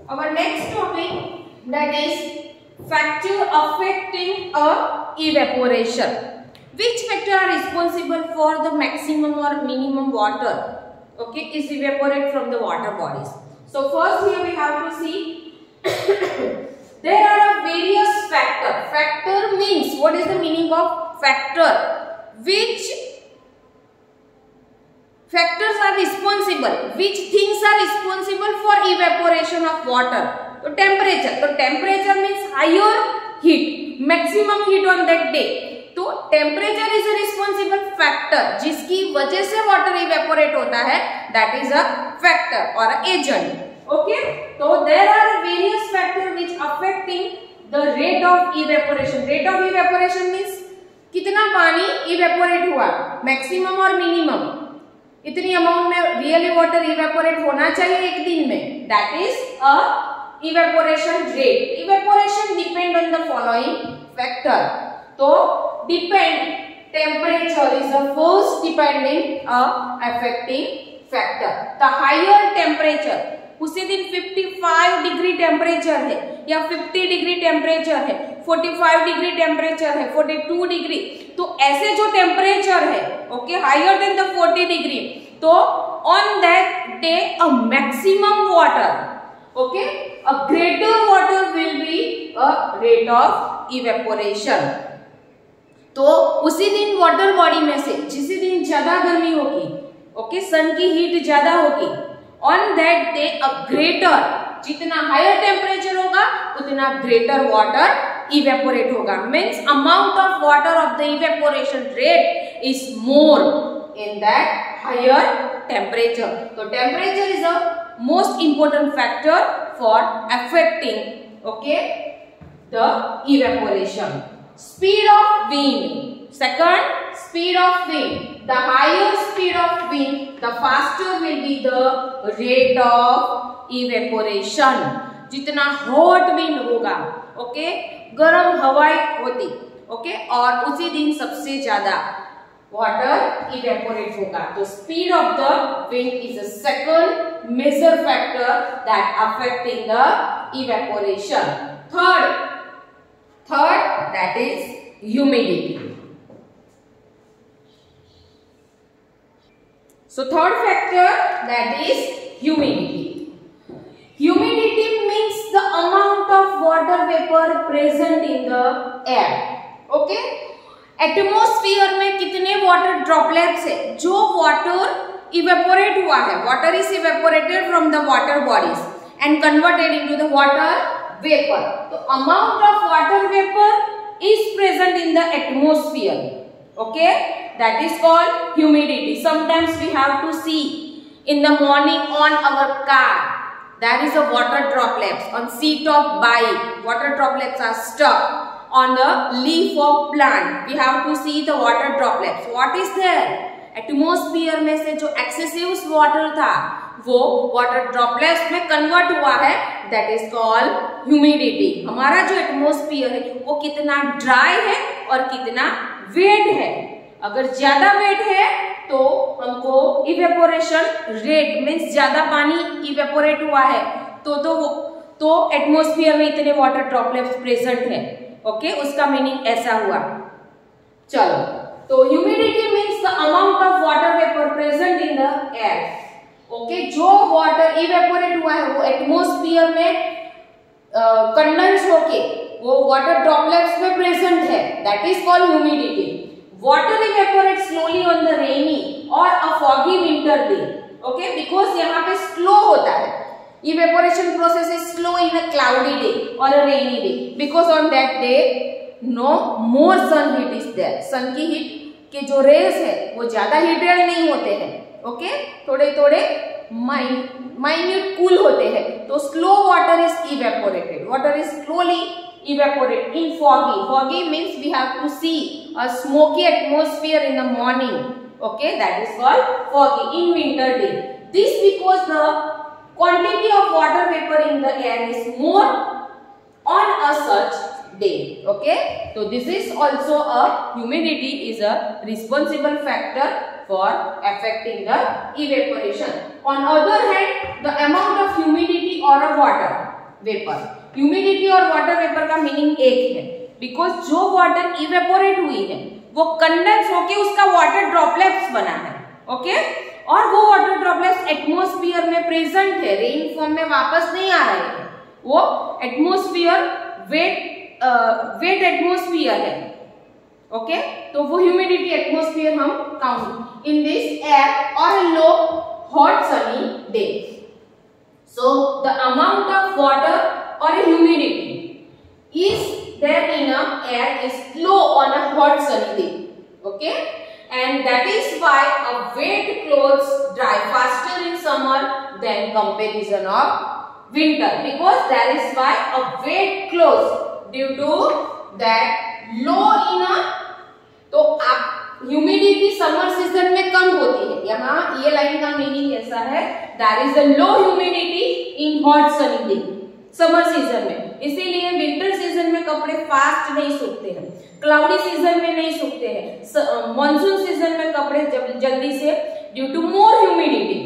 Our next topic, that is factor affecting evaporation. Which factor are responsible for the maximum or minimum water, okay, is evaporate from the water bodies? So first here we have to see there are various factor. Factor means, what is the meaning of factor? Which factors are responsible, which things are responsible for evaporation of water? So temperature. So temperature means higher heat, maximum heat on that day. तो temperature is a responsible factor, जिसकी वजह से water evaporate होता है, that is a factor और agent. Okay, तो there are various factor which affecting the rate of evaporation. Rate of evaporation means कितना पानी इवेपोरेट हुआ, मैक्सिमम और मिनिमम, इतनी अमाउंट में रियली वाटर इवेपोरेट होना चाहिए एक दिन में, that is a evaporation rate. Evaporation depend on the following factor. तो depend, temperature is the first depending affecting factor. The higher temperature, उसी दिन 55 डिग्री टेम्परेचर है या 50 डिग्री टेम्परेचर है, 45 डिग्री टेम्परेचर है, 42 डिग्री, तो ऐसे जो टेम्परेचर है, okay, higher then the 40 degree, तो on that day a maximum water, okay, a greater water will be a rate of evaporation. तो उसी दिन वाटर बॉडी में से जिस दिन ज्यादा गर्मी होगी, ओके, सन की हीट ज्यादा होगी, on that day a greater, जितना हायर टेम्परेचर होगा उतना ग्रेटर वाटर इवेपोरेट होगा. Means amount of water of the evaporation rate is more in that higher temperature. तो temperature is a most important factor for affecting, okay, the evaporation. Speed of wind. Second, speed of wind. The higher speed of wind, the faster will be the rate of evaporation. जितना hot wind होगा, okay, गर्म हवाएं होती, okay, और उसी दिन सबसे ज्यादा वाटर इवेपोरेट होगा. तो speed of the wind is a second major factor that affecting the evaporation. Third, that is humidity. So third factor, that is humidity. Humidity means the amount of water vapor present in the air. Okay? Atmosphere में कितने water droplets है जो water evaporate हुआ है. Water is evaporated from the water bodies and converted into the water vapor. So amount of water vapor is present in the atmosphere, okay, that is called humidity. Sometimes we have to see in the morning on our car, there is a water droplets. On seat of bike, water droplets are stuck. On the leaf of plant, we have to see the water droplets. What is there? Atmosphere में से जो excessive water था वो water droplets में convert हुआ है, that is called humidity. हमारा जो एटमॉस्फेयर है वो कितना ड्राई है और कितना वेट है. अगर ज्यादा वेट है तो हमको इवेपोरेशन रेट मीन्स ज्यादा पानी इवेपोरेट हुआ है तो एटमॉस्फेयर में इतने वाटर ड्रॉपलेट्स प्रेजेंट है, ओके, उसका मीनिंग ऐसा हुआ. चलो, तो humidity means the amount of water vapour present in the air. Okay, जो वाटर इवेपोरेट हुआ है वो एटमॉस्फेयर में कंडेंस होके वो वाटर ड्रॉपलेट्स में प्रेजेंट है, that is called humidity. Water evaporate slowly on the rainy और a foggy winter day, okay, because यहाँ पे स्लो होता है. Evaporation process is slow in a cloudy day और a rainy day, because on that day no more sun heat is there. Sun की heat के जो raise है वो ज्यादा हीटेड नहीं होते हैं, ओके, थोड़े थोड़े माइन्यूट कूल होते हैं. तो slow water is evaporated, water is slowly evaporate in foggy. Foggy means we have to see a smoky atmosphere in the morning, okay, that is called foggy in winter day. This because the quantity of water vapor in the air is more on a such day, okay. So this is also a humidity is a responsible factor for affecting the evaporation. On other hand, the amount of humidity और अ water vapour. Humidity और water vapour का meaning एक है, because जो water evaporate हुई है वो condense होके उसका वाटर ड्रॉपलेट्स बना है, ओके, और वो वाटर ड्रॉपलेट्स एटमॉस्फेयर में प्रेजेंट है, रेन फॉर्म में वापस नहीं आ रहे हैं, वो एटमॉस्फेयर वेट एटमॉस्फेयर है, ओके, तो वो ह्यूमिडिटी एटमॉस्फेयर हम काउंट इन दिस एयर और low hot sunny day. So the amount of water और humidity is there in a air is low on a hot sunny day, okay, and that is why a wet clothes dry faster in summer than comparison of winter, because that is why a wet clothes due to that low in a, तो आप humidity summer season में कम होती है, यहाँ ये line का meaning ऐसा है, there is a low humidity in hot sunny day summer season में, इसीलिए विंटर सीजन में कपड़े फास्ट नहीं सूखते हैं, क्लाउडी सीजन में नहीं सूखते हैं, मॉनसून सीजन में कपड़े जल्दी से due to more humidity,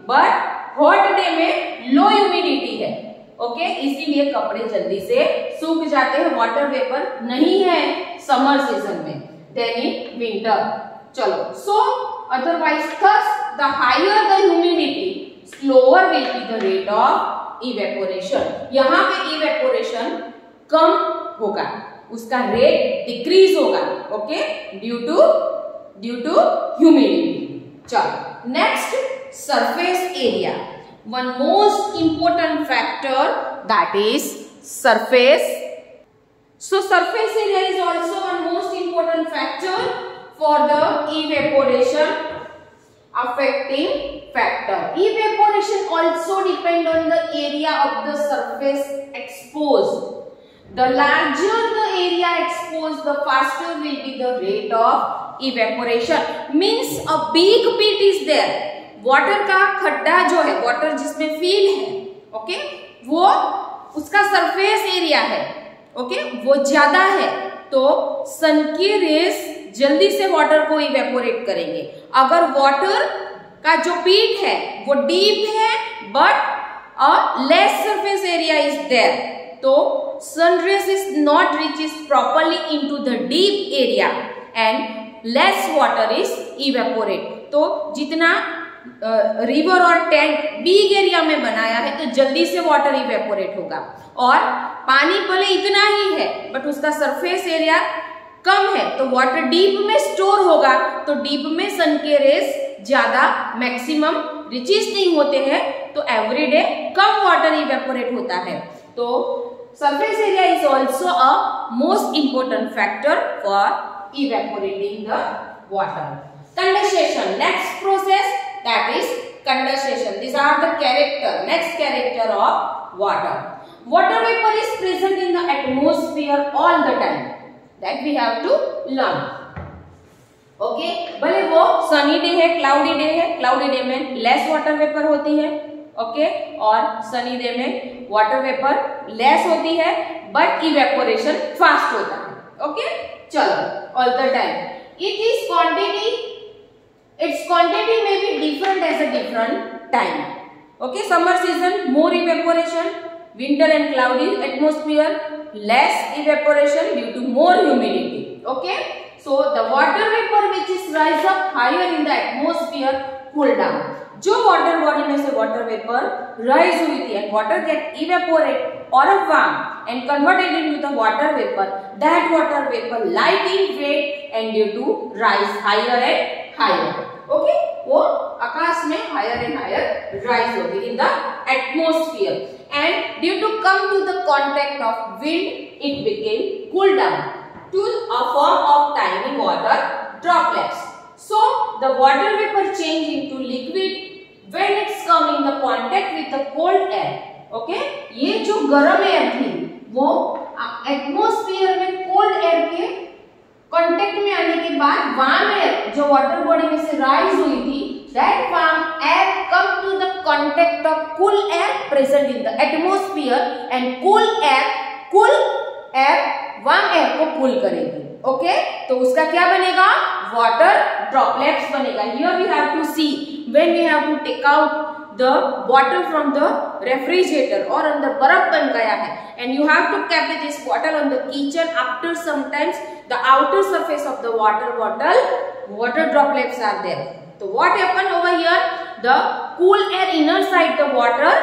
but hot day में लो ह्यूमिडिटी है, ओके, इसीलिए कपड़े जल्दी से सूख जाते हैं, वाटर वेपर नहीं है समर सीजन में देन इन विंटर। चलो, so otherwise thus the higher the humidity slower will be the rate of evaporation, यहाँ पे इवेपोरेशन कम होगा, उसका रेट डिक्रीज होगा, ओके, ड्यू टू ह्यूमिडिटी। चलो, next surface area, one most important factor that is surface. So surface area is also one most important factor for the evaporation affecting factor. Evaporation also depend on the area of the surface exposed. The larger the area exposed, the faster will be the rate of evaporation. Means a big pit is there. Water का खड्डा जो है, water जिसमें feel है, okay, वो उसका surface area है, okay, वो ज्यादा है, तो सन की रेस जल्दी से वाटर को इवेपोरेट करेंगे। अगर वाटर का जो पीट है वो डीप है but a less surface area is there, तो sun rays is not reaches properly into the deep area and less water is evaporate. तो जितना रिवर और टैंक बिग एरिया में बनाया है तो जल्दी से वाटर इवेपोरेट होगा, और पानी भले इतना ही है बट उसका सरफेस एरिया कम है, तो वाटर डीप में स्टोर होगा, तो डीप में सन के रेस ज्यादा मैक्सिमम रिचेस नहीं होते हैं, तो एवरीडे कम वाटर इवेपोरेट होता है। तो surface area is also a most important factor for evaporating the water. Condensation, next process that is condensation. These are the next character of water. Water vapor is present in the atmosphere all the time. That we have to learn. Okay, भले वो sunny day है, cloudy day है, cloudy day में less water vapour होती है, okay, और sunny day में water vapour less होती है बट इवेपोरेशन फास्ट होता है, ओके। चलो, all the time its quantity may be different as a different time, okay. Summer season more evaporation, winter and cloudy atmosphere less evaporation due to more humidity, okay. So the water vapor which is rise up higher in the atmosphere cool down. जो water body में से water vapour rise हुई थी and water get evaporate और warm and converted into the water vapour, that water vapour light in weight and due to rise higher and higher, okay, वो आकाश में higher and higher rise होगी in the atmosphere and due to come to the contact of wind it became cool down to a form of tiny water droplets. So the water vapor change into liquid when it's come in the contact with the cold air. Okay, ये जो गर्म air थी वो atmosphere में cold air के contact में आने के बाद वार्म एयर जो वाटर बॉडी में से राइज हुई थी, that warm air come to the contact of cool air present in the atmosphere and cool air warm air को कूल करेगी, ओके। तो उसका क्या बनेगा, वाटर ड्रॉपलेट्स बनेगा। Here we have to see when we have to take out the bottle from the refrigerator और अंदर बर्फ बन गया है and you have to keep this bottle on the kitchen. After sometimes the outer surface of the water bottle, water droplets are there. So what happened over here? The cool air inner side the water,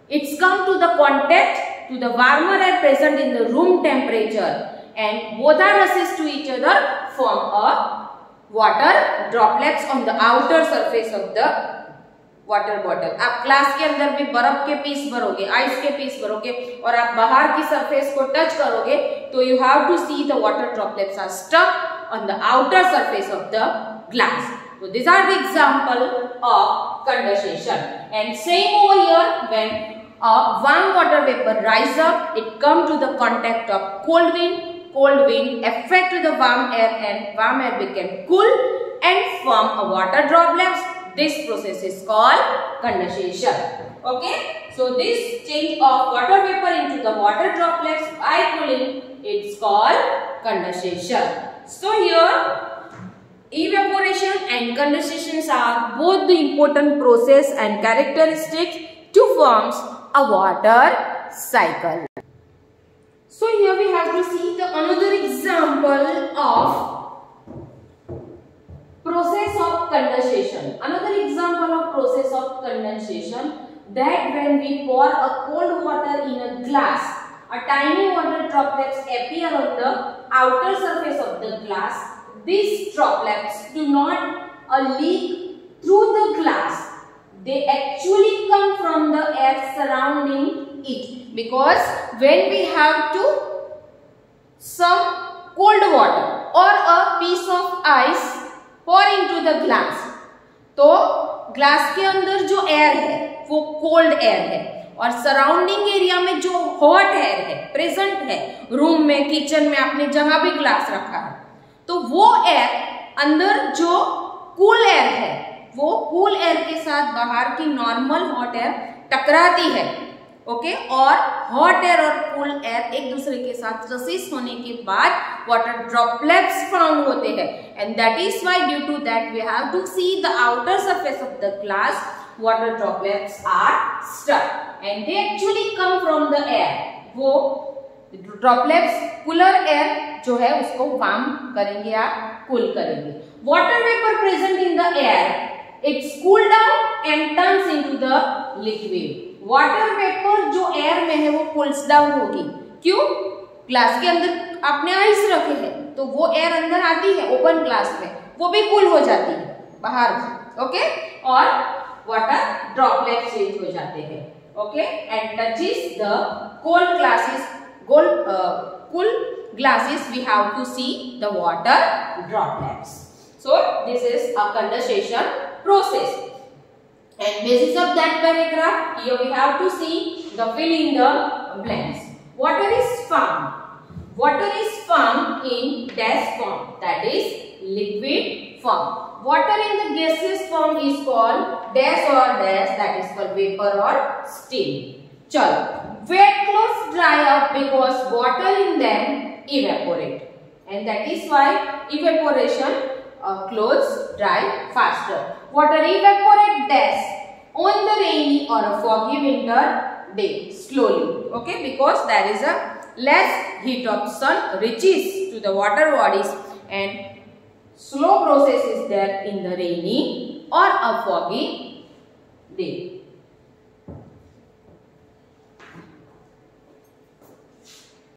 it's come to the contact to the warmer air present in the room temperature and both are resist to each other form a water droplets on the outer surface of the water bottle. आप glass के अंदर भी बर्फ के piece भरोगे, ice के piece भरोगे और आप बाहर की सरफेस को टच करोगे तो you have to see the water droplets are stuck on the outer surface of the glass. So these are the example of condensation. And same over here, when a warm water vapor rise up, it come to the contact of cold wind. Cold wind affect the warm air and warm air became cool and form a water droplets. This process is called condensation. Okay, so this change of water vapor into the water droplets by cooling, it's called condensation. So here evaporation and condensation are both the important process and characteristics to forms a water cycle. So here we have to see the another example of process of condensation. Another example of process of condensation, that when we pour a cold water in a glass, a tiny water droplets appear on the outer surface of the glass. These droplets do not leak through the glass. They actually come from the air surrounding it, because when we have to some cold water or a piece of ice pour into the glass, तो glass के अंदर जो air है वो cold air है और surrounding area में जो हॉट एयर है प्रेजेंट है, रूम में, किचन में, आपने जहां भी ग्लास रखा है, तो वो एयर अंदर जो कूल एयर है वो कूल एयर के साथ बाहर की नॉर्मल हॉट एयर टकराती है. ओके, और हॉट एयर और कूल एयर एक दूसरे के साथ रसिस होने के बाद वाटर ड्रॉपलेट्स फाउंड होते हैं. And that is why due to that we have to see the outer surface of the glass, water droplets are stuck and they actually come from the air. वो droplets cooler air जो है उसको warm करेंगे या cool करेंगे. Water vapour present in the air, it's cool down and turns into the liquid. Water vapour जो air में है वो कूल्स डाउन होगी. क्यों? ग्लास के अंदर आपने आइस रखे हैं तो वो एयर अंदर आती है ओपन ग्लास में, वो भी कूल हो जाती है बाहर. ओके, और वाटर ड्रॉपलेट चेंज हो जाते हैं. Okay, and touches the cold glasses, cool glasses, we have to see the water droplets. So this is a condensation process. And basis of that paragraph, here we have to see the fill in the blanks. Water is formed. Water is formed in gas form, that is liquid form. Water in the gaseous form is called dash or dash, that is called vapor or steam. चलो, wet clothes dry up because water in them evaporate, and that is why evaporation clothes dry faster. Water evaporate dash on the rainy or a foggy winter day slowly. Okay, because there is a less heat of sun reaches to the water bodies and slow process is there in the rainy or a foggy day.